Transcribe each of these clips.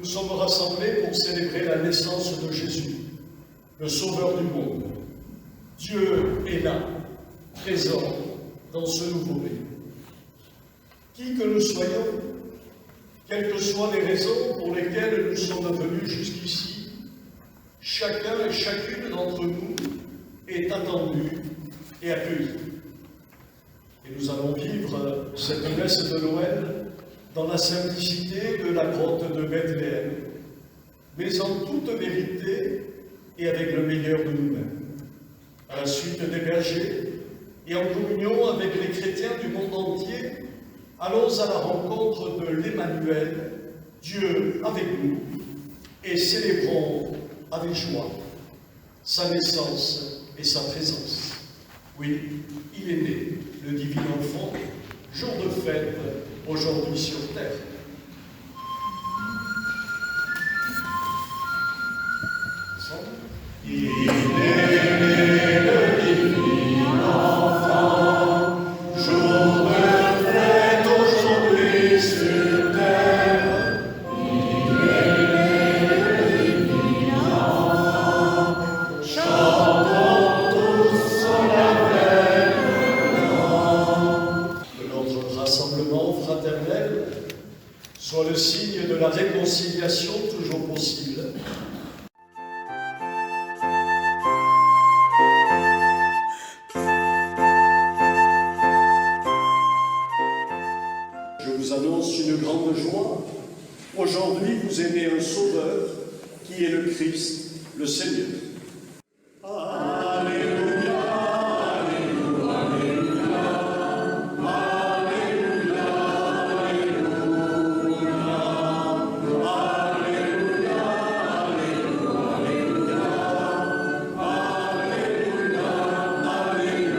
sommes rassemblés pour célébrer la naissance de Jésus, le Sauveur du monde. Dieu est là, présent dans ce nouveau-né. Qui que nous soyons, quelles que soient les raisons pour lesquelles nous sommes venus jusqu'ici, chacun et chacune d'entre nous est attendu et accueilli. Et nous allons vivre cette messe de Noël dans la simplicité de la grotte de Bethléem, mais en toute vérité et avec le meilleur de nous-mêmes. À la suite des bergers et en communion avec les chrétiens du monde entier, allons à la rencontre de l'Emmanuel, Dieu avec nous, et célébrons avec joie sa naissance et sa présence. Oui, il est né, le divin enfant, jour de fête aujourd'hui sur terre. Il est né, le divin enfant, jour de fête aujourd'hui sur terre. Il est né, le divin enfant, chantons tous en la veille. Que notre rassemblement fraternel soit le signe de la réconciliation toujours possible. Je vous annonce une grande joie. Aujourd'hui, vous est né un Sauveur, qui est le Christ, le Seigneur. Alléluia, Alléluia, Alléluia, Alléluia, Alléluia, Alléluia.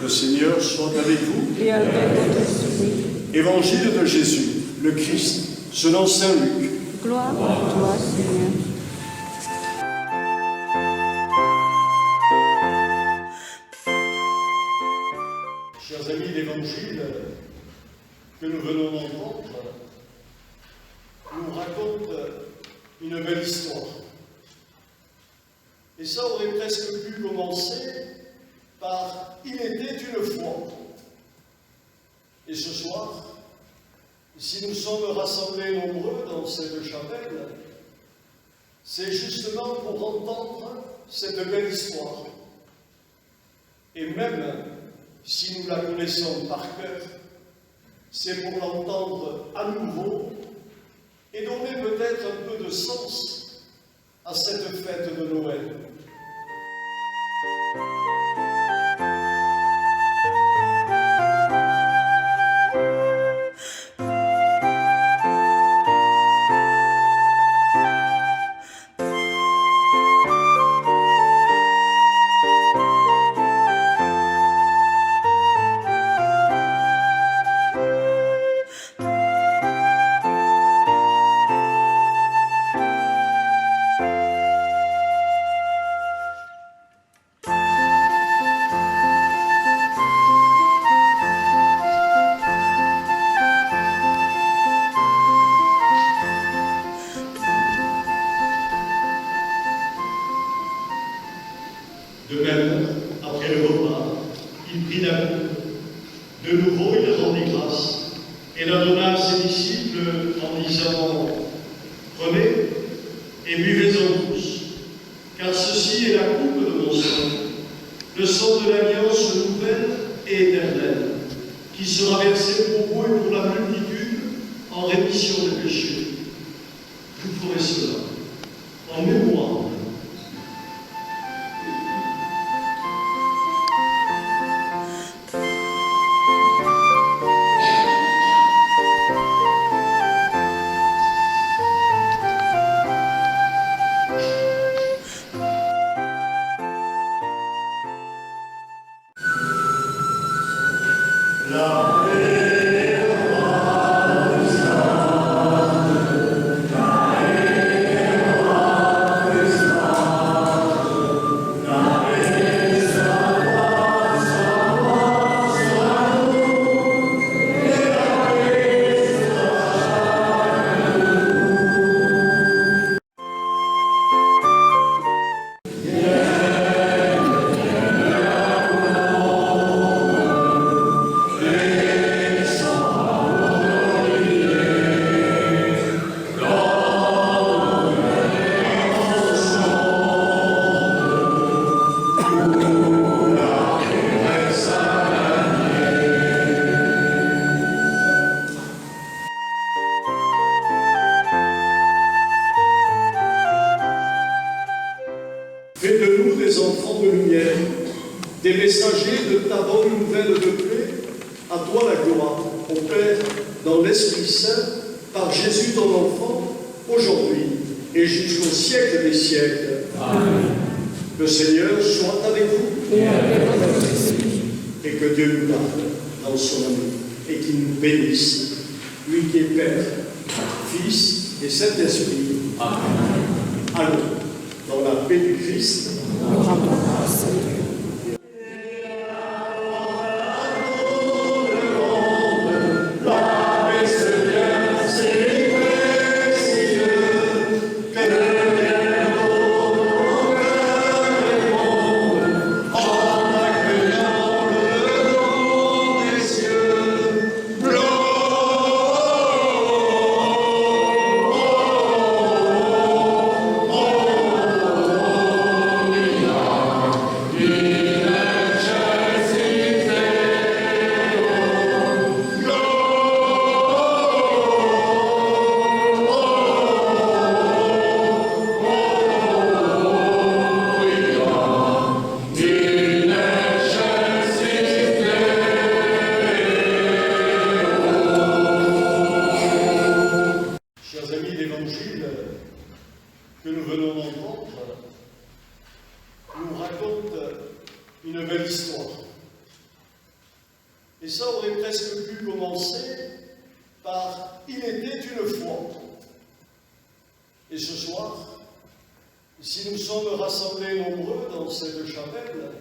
Le Seigneur soit avec vous. Et avec votre esprit. Évangile de Jésus, le Christ, selon saint Luc. Gloire à toi, Seigneur. Chers amis, l'Évangile que nous venons d'entendre nous raconte une belle histoire. Et ça aurait presque pu commencer par « Il était une fois ». Et ce soir, si nous sommes rassemblés nombreux dans cette chapelle, c'est justement pour entendre cette belle histoire. Et même si nous la connaissons par cœur, c'est pour l'entendre à nouveau et donner peut-être un peu de sens à cette fête de Noël. De même, après le repas, il prit la coupe. De nouveau, il rendit grâce et la donna à ses disciples en disant « Prenez et buvez-en tous, car ceci est la coupe de mon sang, le sang de l'alliance nouvelle et éternelle, qui sera versé pour vous et pour la multitude en rémission des péchés. Vous ferez cela en mémoire de moi. » La paix, enfants de lumière, des messagers de ta bonne nouvelle de paix. À toi la gloire, au Père, dans l'Esprit Saint, par Jésus ton enfant, aujourd'hui et jusqu'au siècle des siècles. Amen. Le Seigneur soit avec vous. Et avec votre esprit. Et que Dieu nous garde dans son amour et qu'il nous bénisse, lui qui est Père, Fils et Saint-Esprit. Amen. Allons, dans la paix du Christ, Nous rendons grâce à Dieu. que nous venons d'entendre nous raconte une belle histoire. Et ça aurait presque pu commencer par « Il était une fois ». Et ce soir, si nous sommes rassemblés nombreux dans cette chapelle,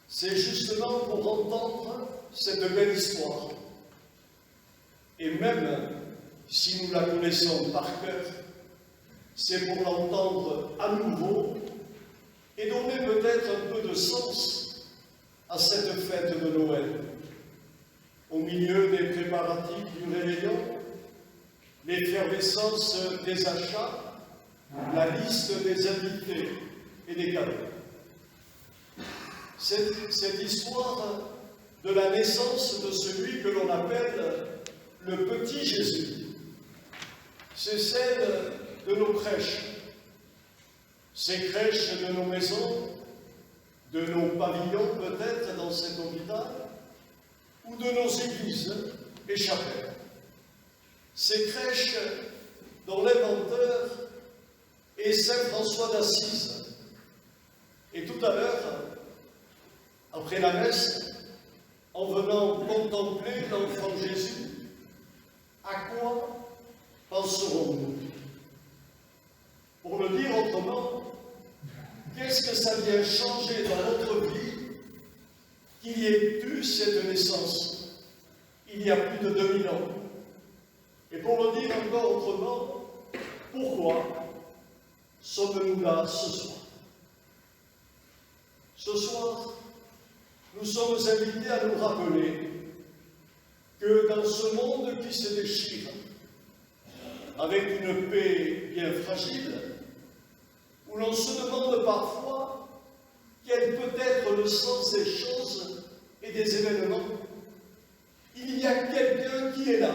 c'est justement pour entendre cette belle histoire. Et même si nous la connaissons par cœur, c'est pour l'entendre à nouveau et donner peut-être un peu de sens à cette fête de Noël. Au milieu des préparatifs du réveillon, l'effervescence des achats, la liste des invités et des cadeaux. Cette histoire de la naissance de celui que l'on appelle le petit Jésus, c'est celle de nos crèches, ces crèches de nos maisons, de nos pavillons peut-être dans cet hôpital, ou de nos églises et chapelles. Ces crèches dont l'inventeur est Saint François d'Assise. Et tout à l'heure, après la messe, en venant contempler l'enfant Jésus, à quoi penserons-nous? Pour le dire autrement, qu'est-ce que ça vient changer dans notre vie qu'il y ait eu cette naissance il y a plus de 2000 ans? Et pour le dire encore autrement, pourquoi sommes-nous là ce soir? Ce soir, nous sommes invités à nous rappeler que dans ce monde qui se déchire, avec une paix bien fragile, où l'on se demande parfois quel peut être le sens des choses et des événements, il y a quelqu'un qui est là,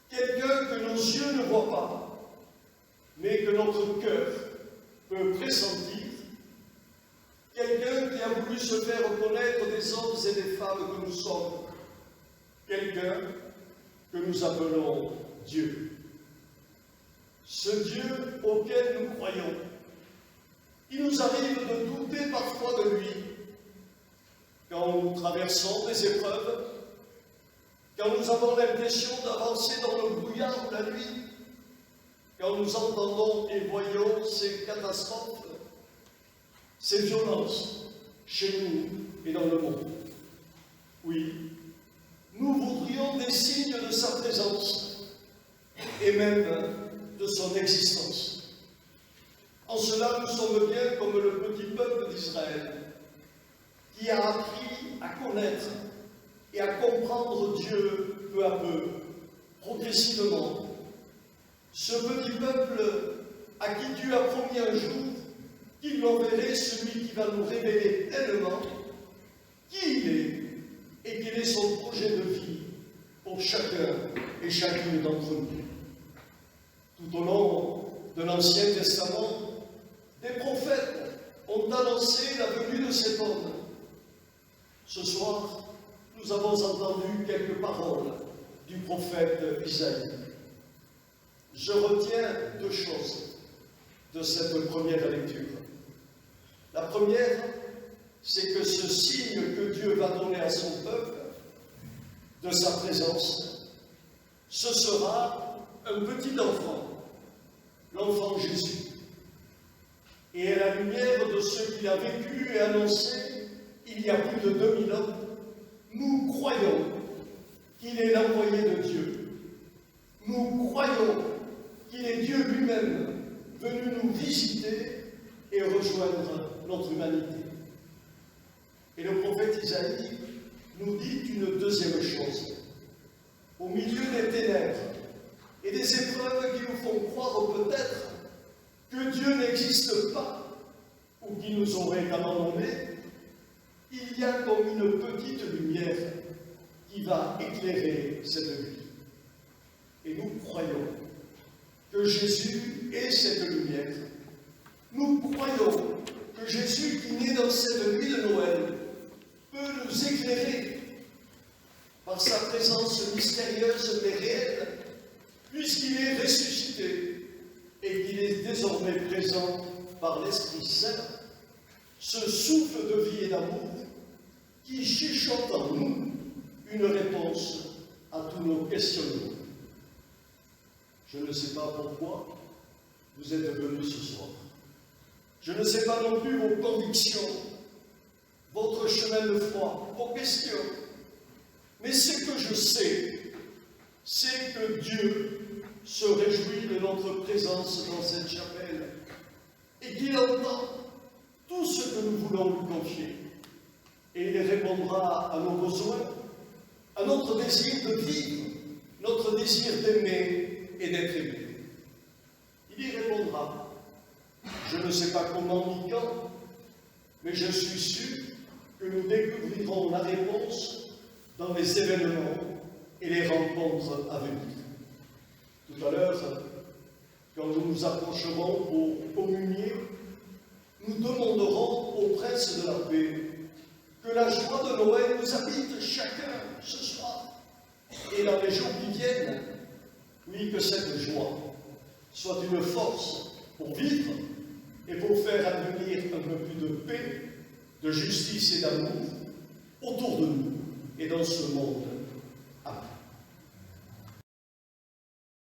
quelqu'un que nos yeux ne voient pas, mais que notre cœur peut pressentir, quelqu'un qui a voulu se faire reconnaître des hommes et des femmes que nous sommes, quelqu'un que nous appelons Dieu. Ce Dieu auquel nous croyons. Il nous arrive de douter parfois de lui quand nous traversons des épreuves, quand nous avons l'impression d'avancer dans le brouillard ou la nuit, quand nous entendons et voyons ces catastrophes, ces violences chez nous et dans le monde. Oui, nous voudrions des signes de sa présence et même de son existence. En cela, nous sommes bien comme le petit peuple d'Israël qui a appris à connaître et à comprendre Dieu peu à peu, progressivement. Ce petit peuple à qui Dieu a promis un jour qu'il enverrait celui qui va nous révéler tellement qui il est et quel est son projet de vie pour chacun et chacune d'entre nous. Tout au long de l'Ancien Testament, des prophètes ont annoncé la venue de cet homme. Ce soir, nous avons entendu quelques paroles du prophète Isaïe. Je retiens deux choses de cette première lecture. La première, c'est que ce signe que Dieu va donner à son peuple, de sa présence, ce sera un petit enfant, l'enfant Jésus. Et à la lumière de ce qu'il a vécu et annoncé il y a plus de 2000 ans, nous croyons qu'il est l'envoyé de Dieu. Nous croyons qu'il est Dieu lui-même venu nous visiter et rejoindre notre humanité. Et le prophète Isaïe nous dit une deuxième chose. Au milieu des ténèbres et des épreuves qui nous font croire peut-être que Dieu n'existe pas ou qu'il nous aurait abandonnés, il y a comme une petite lumière qui va éclairer cette vie. Et nous croyons que Jésus est cette lumière. Nous croyons que Jésus qui naît dans cette nuit de Noël peut nous éclairer par sa présence mystérieuse mais réelle, puisqu'il est ressuscité et qu'il est désormais présent par l'Esprit Saint, ce souffle de vie et d'amour qui chuchote en nous une réponse à tous nos questionnements. Je ne sais pas pourquoi vous êtes venus ce soir. Je ne sais pas non plus vos convictions, votre chemin de foi, vos questions. Mais ce que je sais, c'est que Dieu se réjouit de notre présence dans cette chapelle et qu'il entend tout ce que nous voulons lui confier. Et il répondra à nos besoins, à notre désir de vivre, notre désir d'aimer et d'être aimé. Il y répondra. Je ne sais pas comment ni quand, mais je suis sûr que nous découvrirons la réponse dans les événements et les rencontres à venir. Tout à l'heure, quand nous nous approcherons pour communier, nous demanderons au Prince de la paix que la joie de Noël nous habite chacun ce soir et dans les jours qui viennent. Oui, que cette joie soit une force pour vivre et pour faire advenir un peu plus de paix, de justice et d'amour autour de nous et dans ce monde